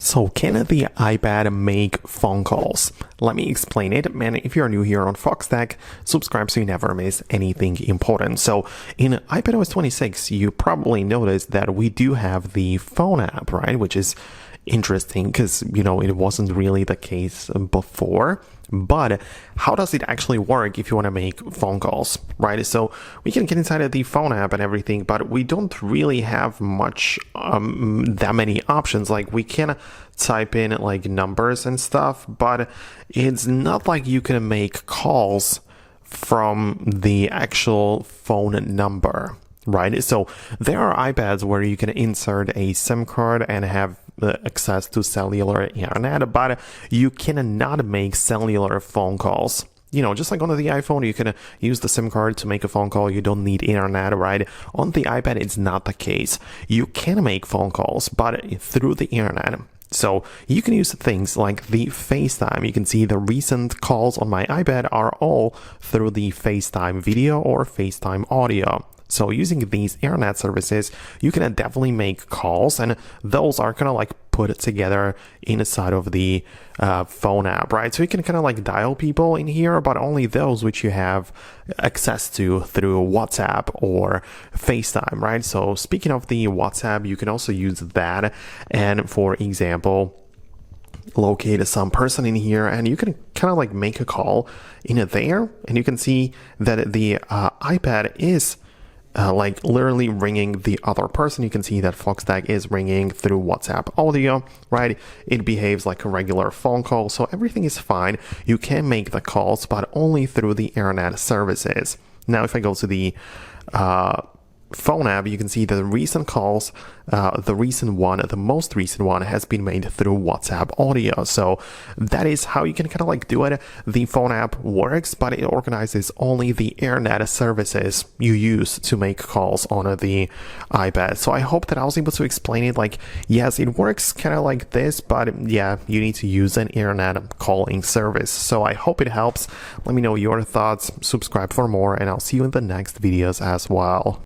So can the iPad make phone calls? Let me explain it. And if you're new here on Foxtecc, subscribe so you never miss anything important. So in iPadOS 26, you probably noticed that we do have the phone app, right? Which is interesting because, it wasn't really the case before. But how does it actually work if you want to make phone calls, right? So we can get inside of the phone app and everything, but we don't really have much, that many options. Like we can type in like numbers and stuff, but it's not like you can make calls from the actual phone number, right? So there are iPads where you can insert a SIM card and have access to cellular internet, but you cannot make cellular phone calls. Just like on the iPhone, you can use the SIM card to make a phone call. You don't need internet, right? On the iPad, it's not the case. You can make phone calls, but through the internet. So you can use things like the FaceTime. You can see the recent calls on my iPad are all through the FaceTime video or FaceTime audio. So using these internet services, you can definitely make calls, and those are kind of like put together inside of the phone app, right? So you can kind of like dial people in here, but only those which you have access to through WhatsApp or FaceTime, right? So speaking of the WhatsApp, you can also use that. And for example, locate some person in here, and you can kind of like make a call in there, and you can see that the iPad is like literally ringing the other person. You can see that Foxtecc is ringing through WhatsApp audio, right? It behaves like a regular phone call, so everything is fine. You can make the calls, but only through the internet services. Now, if I go to the phone app, you can see the recent calls, the most recent one has been made through WhatsApp audio. So that is how you can kind of like do it. The phone app works, but it organizes only the internet services you use to make calls on the iPad. So I hope that I was able to explain it. Like, yes, it works kind of like this, but yeah, you need to use an internet calling service. So I hope it helps. Let me know your thoughts, subscribe for more, and I'll see you in the next videos as well.